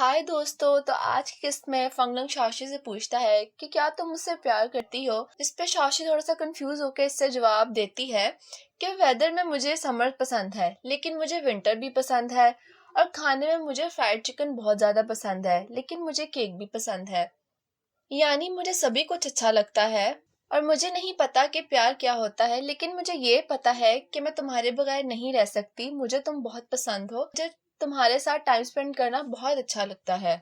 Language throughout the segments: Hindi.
हाय दोस्तों। तो आज की किस्त में फंगलंग शाशी से पूछता है कि क्या तुम मुझसे प्यार करती हो। इस पे शाशी थोड़ा सा कंफ्यूज होकर इससे जवाब देती है कि वेदर में मुझे समर पसंद है लेकिन मुझे विंटर भी पसंद है, और खाने में मुझे फ्राइड चिकन बहुत ज्यादा पसंद है लेकिन मुझे केक भी पसंद है। यानी मुझे सभी कुछ अच्छा लगता है और मुझे नहीं पता कि प्यार क्या होता है, लेकिन मुझे ये पता है कि मैं तुम्हारे बगैर नहीं रह सकती। मुझे तुम बहुत पसंद हो, मुझे तुम्हारे साथ टाइम स्पेंड करना बहुत अच्छा लगता है।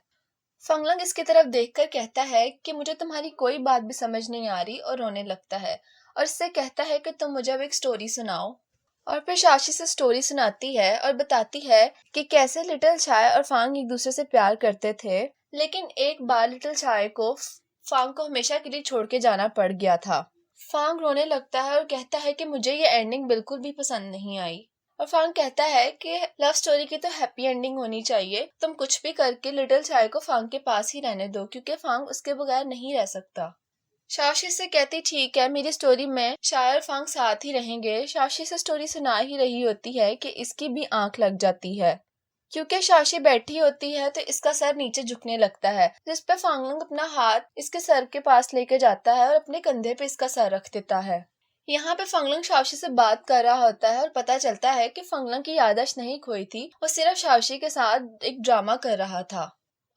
फंगलंग इसकी तरफ देखकर कहता है कि मुझे तुम्हारी कोई बात भी समझ नहीं आ रही, और रोने लगता है और इससे कहता है कि तुम मुझे अब एक स्टोरी सुनाओ। और फिर शाशी से स्टोरी सुनाती है और बताती है कि कैसे लिटिल चाय और फांग एक दूसरे से प्यार करते थे, लेकिन एक बार लिटिल चाय को फांग को हमेशा के लिए छोड़ के जाना पड़ गया था। फांग रोने लगता है और कहता है कि मुझे ये एंडिंग बिल्कुल भी पसंद नहीं आई। और फांग कहता है कि लव स्टोरी की तो हैप्पी एंडिंग होनी चाहिए, तुम कुछ भी करके लिटिल चाय को फांग के पास ही रहने दो क्योंकि फांग उसके बगैर नहीं रह सकता। शाशी से कहती ठीक है, मेरी स्टोरी में शायर फांग साथ ही रहेंगे। शाशी से स्टोरी सुना ही रही होती है कि इसकी भी आंख लग जाती है। क्योंकि शाशी बैठी होती है तो इसका सर नीचे झुकने लगता है, जिस पे फांगलंग अपना हाथ इसके सर के पास लेके जाता है और अपने कंधे पे इसका सर रख देता है। यहाँ पे फंगलंग शाशी से बात कर रहा होता है और पता चलता है कि फंगलंग की याददाश्त नहीं खोई थी, वो सिर्फ शाशी के साथ एक ड्रामा कर रहा था।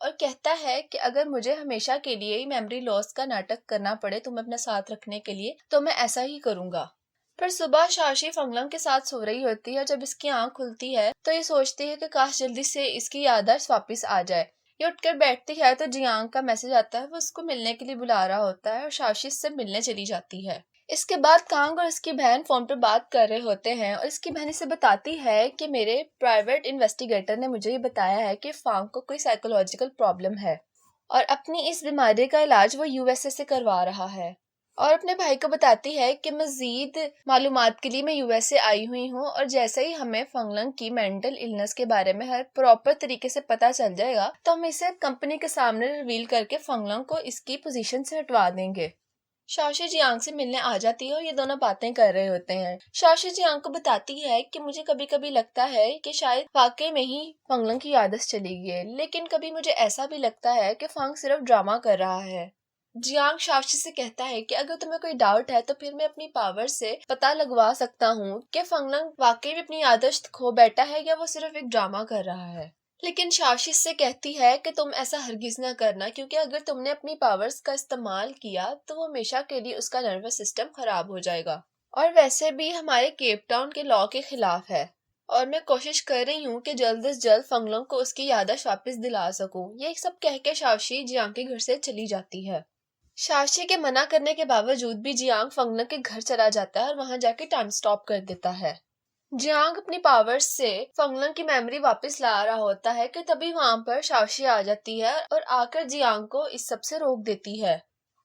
और कहता है कि अगर मुझे हमेशा के लिए ही मेमोरी लॉस का नाटक करना पड़े तुम्हें अपने साथ रखने के लिए, तो मैं ऐसा ही करूंगा। फिर सुबह शाशी फंगलंग के साथ सो रही होती है। जब इसकी आंख खुलती है तो ये सोचती है कि काश जल्दी से इसकी याददाश्त वापस आ जाए। ये उठकर बैठती है तो जियांग का मैसेज आता है, वो उसको मिलने के लिए बुला रहा होता है और शाशी से मिलने चली जाती है। इसके बाद कांग और इसकी बहन फोन पर बात कर रहे होते हैं और इसकी बहन इसे बताती है कि मेरे प्राइवेट इन्वेस्टिगेटर ने मुझे ये बताया है कि फांग को कोई साइकोलॉजिकल प्रॉब्लम है और अपनी इस बीमारी का इलाज वो यूएसए से करवा रहा है। और अपने भाई को बताती है कि मजीद मालूमात के लिए मैं यूएसए आई हुई हूँ, और जैसे ही हमें फंगलंग की मेंटल इलनेस के बारे में हर प्रॉपर तरीके से पता चल जाएगा तो हम इसे कंपनी के सामने रिवील करके फंगलंग को इसकी पोजीशन से हटवा देंगे। शाशी जियांग से मिलने आ जाती है और ये दोनों बातें कर रहे होते हैं। शाशी जियांग को बताती है कि मुझे कभी कभी लगता है कि शायद वाकई में ही फंगलंग की आदत चली गई है, लेकिन कभी मुझे ऐसा भी लगता है कि फंग सिर्फ ड्रामा कर रहा है। जियांग शाशी से कहता है कि अगर तुम्हें कोई डाउट है तो फिर मैं अपनी पावर से पता लगवा सकता हूँ कि फंगलंग वाकई में अपनी आदत खो बैठा है या वो सिर्फ एक ड्रामा कर रहा है। लेकिन शाशी से कहती है कि तुम ऐसा हरगिज ना करना, क्योंकि अगर तुमने अपनी पावर्स का इस्तेमाल किया तो वो हमेशा के लिए उसका नर्वस सिस्टम खराब हो जाएगा, और वैसे भी हमारे केप टाउन के लॉ के खिलाफ है। और मैं कोशिश कर रही हूँ कि जल्द से जल्द फंगलंग को उसकी याददाश्त वापस दिला सकूं। ये सब कह के शाशी जियांग के घर से चली जाती है। शाशी के मना करने के बावजूद भी जियांग फंगलंग के घर चला जाता है और वहां जाके टाइम स्टॉप कर देता है। जियांग अपनी पावर्स से फंगलंग की मेमोरी वापस ला रहा होता है कि तभी वहां पर शाशी आ जाती है और आकर जियांग को इस सब से रोक देती है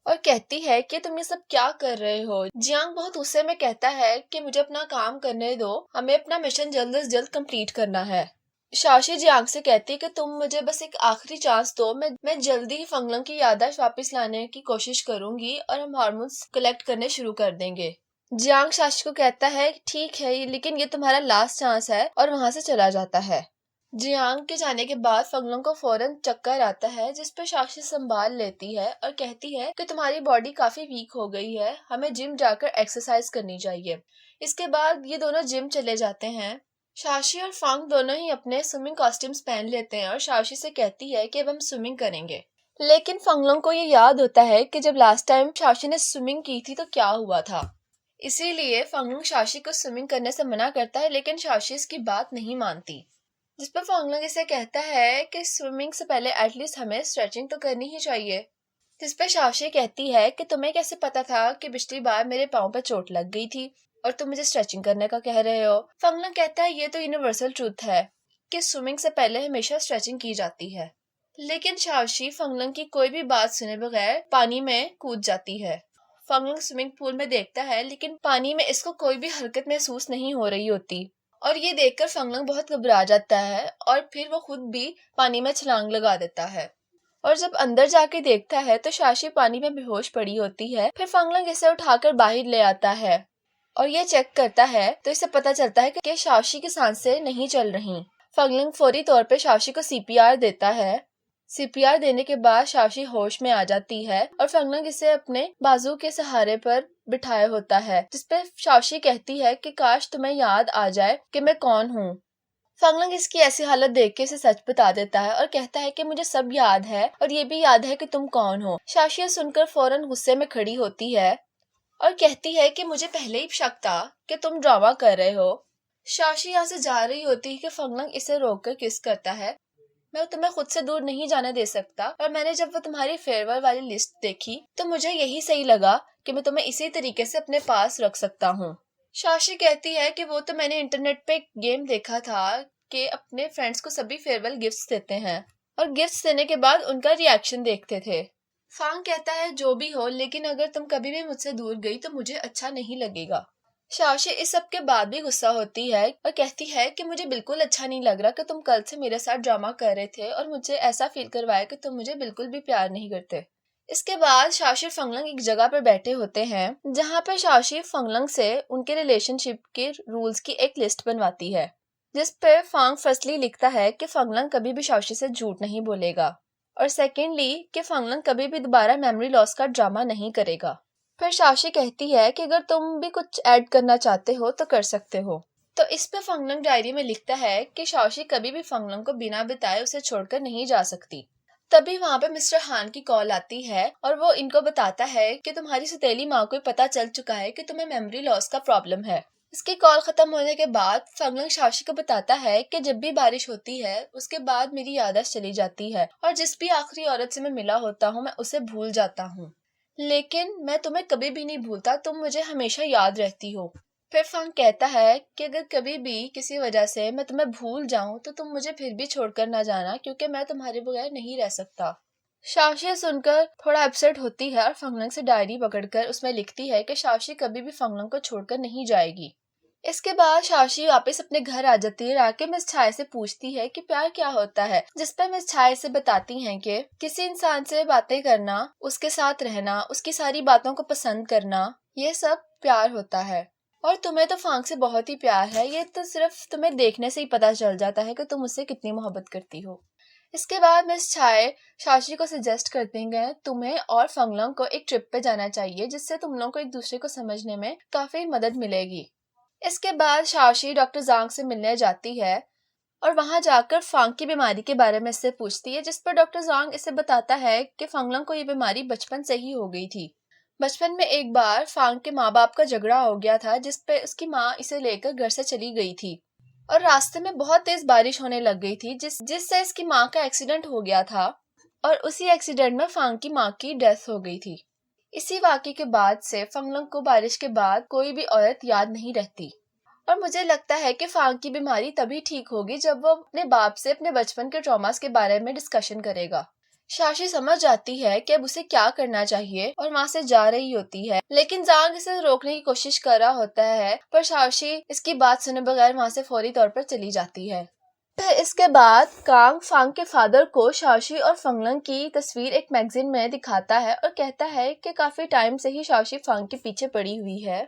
और कहती है कि तुम ये सब क्या कर रहे हो। जियांग बहुत गुस्से में कहता है कि मुझे अपना काम करने दो, हमें अपना मिशन जल्द से जल्द कंप्लीट करना है। शाशी जियांग से कहती है कि तुम मुझे बस एक आखिरी चांस दो, मैं जल्दी ही फंगलंग की याददाश्त वापस लाने की कोशिश करूंगी और हम हार्मोन्स कलेक्ट करने शुरू कर देंगे। जियांग शाशी को कहता है ठीक है, लेकिन ये तुम्हारा लास्ट चांस है, और वहां से चला जाता है। जियांग के जाने के बाद फंगलंग को फौरन चक्कर आता है, जिस पर शाशी संभाल लेती है और कहती है कि तुम्हारी बॉडी काफी वीक हो गई है, हमें जिम जाकर एक्सरसाइज करनी चाहिए। इसके बाद ये दोनों जिम चले जाते हैं। शाशी और फांग दोनों ही अपने स्विमिंग कॉस्ट्यूम्स पहन लेते हैं और शाशी से कहती है कि अब हम स्विमिंग करेंगे। लेकिन फंगलंग को ये याद होता है कि जब लास्ट टाइम शाशी ने स्विमिंग की थी तो क्या हुआ था। इसीलिए फंगलंग शाशी को स्विमिंग करने से मना करता है, लेकिन शाशी इसकी बात नहीं मानती। जिस पर फंगलंग इसे कहता है कि स्विमिंग से पहले एटलीस्ट हमें स्ट्रेचिंग तो करनी ही चाहिए। जिस पर शाशी कहती है कि तुम्हें कैसे पता था कि पिछली बार मेरे पाँव पर चोट लग गई थी और तुम मुझे स्ट्रेचिंग करने का कह रहे हो। फंगलंग कहता है ये तो यूनिवर्सल ट्रूथ है कि स्विमिंग से पहले हमेशा स्ट्रेचिंग की जाती है। लेकिन शाशी फंगलंग की कोई भी बात सुने बगैर पानी में कूद जाती है। फंगलंग स्विमिंग पूल में देखता है, लेकिन पानी में इसको कोई भी हरकत महसूस नहीं हो रही होती, और ये देखकर फंगलंग बहुत घबरा जाता है और फिर वो खुद भी पानी में छलांग लगा देता है। और जब अंदर जाके देखता है तो शाशी पानी में बेहोश पड़ी होती है। फिर फंगलंग इसे उठाकर बाहर ले आता है और ये चेक करता है तो इसे पता चलता है कि शाशी की सांसें नहीं चल रही। फंगलंग फौरी तौर पे शाशी को सीपीआर देता है सीपीआर देने के बाद शाशी होश में आ जाती है और फंगलंग इसे अपने बाजू के सहारे पर बिठाया होता है, जिसपे शाशी कहती है कि काश तुम्हें याद आ जाए कि मैं कौन हूँ। फंगलंग इसकी ऐसी हालत देख के इसे सच बता देता है और कहता है कि मुझे सब याद है और ये भी याद है कि तुम कौन हो। शाशी ये सुनकर फौरन गुस्से में खड़ी होती है और कहती है कि मुझे पहले ही शक था कि तुम ड्रामा कर रहे हो। शाशी यहाँ से जा रही होती है कि फंगलंग इसे रोककर किस करता है। मैं तुम्हें खुद से दूर नहीं जाने दे सकता, और मैंने जब वो तुम्हारी फेयरवेल वाली लिस्ट देखी तो मुझे यही सही लगा कि मैं तुम्हें इसी तरीके से अपने पास रख सकता हूँ। शाशी कहती है कि वो तो मैंने इंटरनेट पे एक गेम देखा था कि अपने फ्रेंड्स को सभी फेयरवेल गिफ्ट्स देते हैं और गिफ्ट्स देने के बाद उनका रिएक्शन देखते थे। फांग कहता है जो भी हो, लेकिन अगर तुम कभी भी मुझसे दूर गई तो मुझे अच्छा नहीं लगेगा। शाशी इस सब के बाद भी गुस्सा होती है और कहती है कि मुझे बिल्कुल अच्छा नहीं लग रहा कि तुम कल से मेरे साथ ड्रामा कर रहे थे और मुझे ऐसा फील करवाया कि तुम मुझे बिल्कुल भी प्यार नहीं करते। इसके बाद शाशी और फंगलंग एक जगह पर बैठे होते हैं जहाँ पर शाशी फंगलंग से उनके रिलेशनशिप के रूल्स की एक लिस्ट बनवाती है, जिस पे फांग फर्स्टली लिखता है कि फंगलंग कभी भी शाशी से झूठ नहीं बोलेगा और सेकेंडली कि फंगलंग कभी भी दोबारा मेमोरी लॉस का ड्रामा नहीं करेगा। फिर शाशी कहती है कि अगर तुम भी कुछ ऐड करना चाहते हो तो कर सकते हो। तो इस पे फंगलंग डायरी में लिखता है कि शाशी कभी भी फंगलंग को बिना बताए उसे छोड़कर नहीं जा सकती। तभी वहाँ पे मिस्टर हान की कॉल आती है और वो इनको बताता है कि तुम्हारी सौतेली माँ को पता चल चुका है कि तुम्हें मेमोरी लॉस का प्रॉब्लम है। इसकी कॉल खत्म होने के बाद फंगलंग शाशी को बताता है कि जब भी बारिश होती है उसके बाद मेरी याददाश्त चली जाती है और जिस भी आखिरी औरत से मैं मिला होता हूँ मैं उसे भूल जाता हूँ, लेकिन मैं तुम्हें कभी भी नहीं भूलता, तुम मुझे हमेशा याद रहती हो। फिर फंग कहता है कि अगर कभी भी किसी वजह से मैं तुम्हें भूल जाऊं तो तुम मुझे फिर भी छोड़कर ना जाना, क्योंकि मैं तुम्हारे बगैर नहीं रह सकता। शाशी सुनकर थोड़ा अपसेट होती है और फंगलंग से डायरी पकड़कर उसमें लिखती है कि शाशी कभी भी फंगलंग को छोड़कर नहीं जाएगी। इसके बाद शाशी वापस अपने घर आ जाती है। आके मिस छाया से पूछती है कि प्यार क्या होता है, जिस पर मिस छाया से बताती हैं कि किसी इंसान से बातें करना, उसके साथ रहना, उसकी सारी बातों को पसंद करना, ये सब प्यार होता है। और तुम्हें तो फांग से बहुत ही प्यार है, ये तो सिर्फ तुम्हें देखने से ही पता चल जाता है कि तुम उससे कितनी मोहब्बत करती हो। इसके बाद मिस छाया शाशी को सजेस्ट करते हैं तुम्हें और फंगलंग को एक ट्रिप पे जाना चाहिए, जिससे तुम लोगों को एक दूसरे को समझने में काफी मदद मिलेगी। इसके बाद शाशी डॉक्टर जांग से मिलने जाती है और वहां जाकर फांग की बीमारी के बारे में इससे पूछती है, जिस पर डॉक्टर जांग इसे बताता है कि फंगलंग को ये बीमारी बचपन से ही हो गई थी। बचपन में एक बार फांग के माँ बाप का झगड़ा हो गया था, जिस पे उसकी माँ इसे लेकर घर से चली गई थी और रास्ते में बहुत तेज बारिश होने लग गई थी, जिससे इसकी माँ का एक्सीडेंट हो गया था और उसी एक्सीडेंट में फांग की माँ की डेथ हो गई थी। इसी वाक़ये के बाद से फंगलंग को बारिश के बाद कोई भी औरत याद नहीं रहती और मुझे लगता है कि फांग की बीमारी तभी ठीक होगी जब वो अपने बाप से अपने बचपन के ट्रॉमास के बारे में डिस्कशन करेगा। शाशी समझ जाती है कि अब उसे क्या करना चाहिए और वहाँ से जा रही होती है, लेकिन जांग इसे रोकने की कोशिश कर रहा होता है, पर शाशी इसकी बात सुने बगैर वहाँ से फौरी तौर पर चली जाती है। फिर इसके बाद कांग फांग के फादर को शाशी और फंगलंग की तस्वीर एक मैगजीन में दिखाता है और कहता है कि काफी टाइम से ही शाशी फांग के पीछे पड़ी हुई है।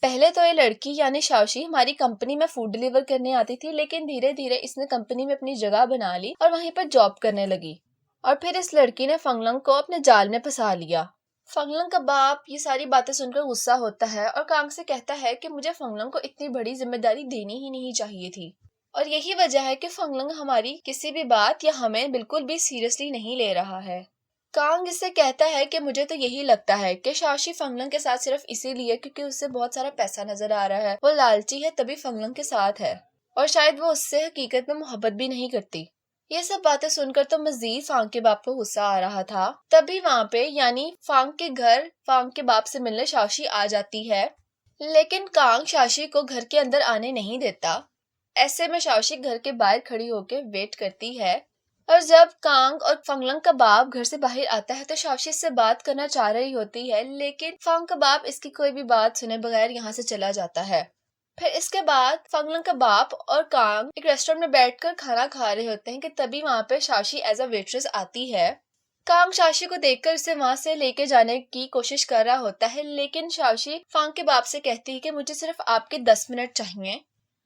पहले तो ये लड़की यानी शाशी हमारी कंपनी में फूड डिलीवर करने आती थी, लेकिन धीरे धीरे इसने कंपनी में अपनी जगह बना ली और वहीं पर जॉब करने लगी और फिर इस लड़की ने फंगलंग को अपने जाल में फंसा लिया। फंगलंग का बाप ये सारी बातें सुनकर गुस्सा होता है और कांग से कहता है कि मुझे फंगलंग को इतनी बड़ी जिम्मेदारी देनी ही नहीं चाहिए थी और यही वजह है कि फंगलंग हमारी किसी भी बात या हमें बिल्कुल भी सीरियसली नहीं ले रहा है। कांग इससे कहता है कि मुझे तो यही लगता है कि शाशी फंगलंग के साथ सिर्फ इसीलिए क्योंकि उससे बहुत सारा पैसा नजर आ रहा है, वो लालची है तभी फंगलंग के साथ है और शायद वो उससे हकीकत में मोहब्बत भी नहीं करती। ये सब बातें सुनकर तो मजीद फांग के बाप को गुस्सा आ रहा था। तभी वहाँ पे यानी फांग के घर फांग के बाप से मिलने शाशी आ जाती है, लेकिन कांग शाशी को घर के अंदर आने नहीं देता। ऐसे में शाशी घर के बाहर खड़ी होकर वेट करती है और जब कांग और फंगलंग का बाप घर से बाहर आता है तो शाशी से बात करना चाह रही होती है, लेकिन फांग का बाप इसकी कोई भी बात सुने बगैर यहाँ से चला जाता है। फिर इसके बाद फंगलंग का बाप और कांग एक रेस्टोरेंट में बैठकर खाना खा रहे होते हैं कि तभी वहाँ पे शाशी एज अ वेट्रेस आती है। कांग शाशी को देखकर उसे वहाँ से लेके जाने की कोशिश कर रहा होता है, लेकिन शाशी फांग के बाप से कहती है कि मुझे सिर्फ आपके 10 मिनट चाहिए,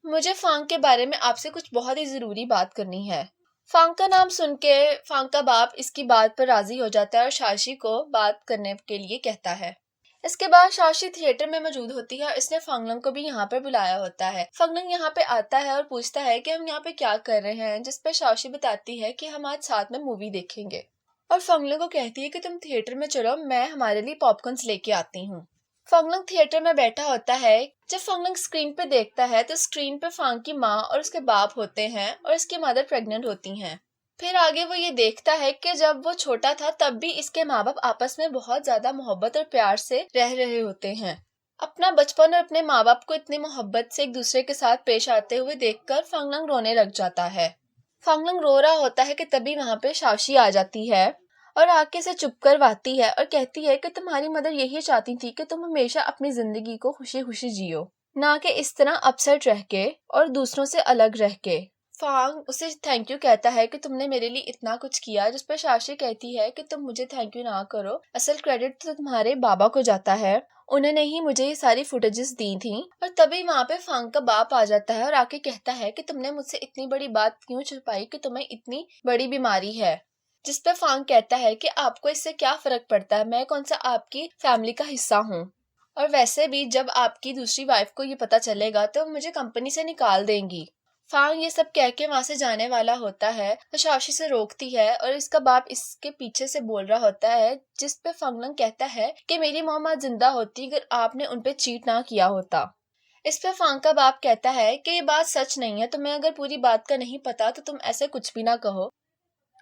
मुझे फांग के बारे में आपसे कुछ बहुत ही जरूरी बात करनी है। फांग का नाम सुन के फांग का बाप इसकी बात पर राजी हो जाता है और शाशी को बात करने के लिए कहता है। इसके बाद शाशी थिएटर में मौजूद होती है और इसने फंगलंग को भी यहाँ पर बुलाया होता है। फंगलंग यहाँ पे आता है और पूछता है कि हम यहाँ पे क्या कर रहे हैं, जिस पे शाशी बताती है कि हम आज साथ में मूवी देखेंगे और फंगलंग को कहती है कि तुम थिएटर में चलो, मैं हमारे लिए पॉपकॉर्न्स लेके आती हूँ। फंगलंग थिएटर में बैठा होता है। जब फंगलंग स्क्रीन पे देखता है तो स्क्रीन पे फांग की माँ और उसके बाप होते हैं और इसकी मदर प्रेग्नेंट होती हैं। फिर आगे वो ये देखता है कि जब वो छोटा था तब भी इसके माँ बाप आपस में बहुत ज्यादा मोहब्बत और प्यार से रह रहे होते हैं। अपना बचपन और अपने माँ बाप को इतनी मोहब्बत से एक दूसरे के साथ पेश आते हुए देखकर फंगलंग रोने लग जाता है। फंगलंग रो रहा होता है कि तभी वहां पे शाशी आ जाती है और आके से चुप करवाती है और कहती है कि तुम्हारी मदर यही चाहती थी कि तुम हमेशा अपनी जिंदगी को खुशी खुशी जियो, ना कि इस तरह अपसेट रह के और दूसरों से अलग रह के। फांग उसे थैंक यू कहता है कि तुमने मेरे लिए इतना कुछ किया, जिस पर शाशी कहती है कि तुम मुझे थैंक यू ना करो, असल क्रेडिट तो तुम्हारे बाबा को जाता है, उन्होंने ही मुझे ये सारी फुटेजेस दी थी। और तभी वहाँ पे फांग का बाप आ जाता है और आके कहता है कि तुमने मुझसे इतनी बड़ी बात क्यों छुपाई कि तुम्हें इतनी बड़ी बीमारी है। जिस पे फांग कहता है कि आपको इससे क्या फर्क पड़ता है, मैं कौन सा आपकी फैमिली का हिस्सा हूँ, और वैसे भी जब आपकी दूसरी वाइफ को ये पता चलेगा तो मुझे कंपनी से निकाल देंगी। फांग ये सब कह के वहां से जाने वाला होता है तो शाशी से रोकती है और इसका बाप इसके पीछे से बोल रहा होता है, जिस पे फंगलंग कहता है कि मेरी मॉम आज जिंदा होती अगर आपने उनपे चीट ना किया होता। इस पे फांग का बाप कहता है कि ये बात सच नहीं है, तुम्हें अगर पूरी बात का नहीं पता तो तुम ऐसे कुछ भी ना कहो।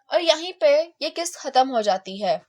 और यहीं पे ये किस्त खत्म हो जाती है।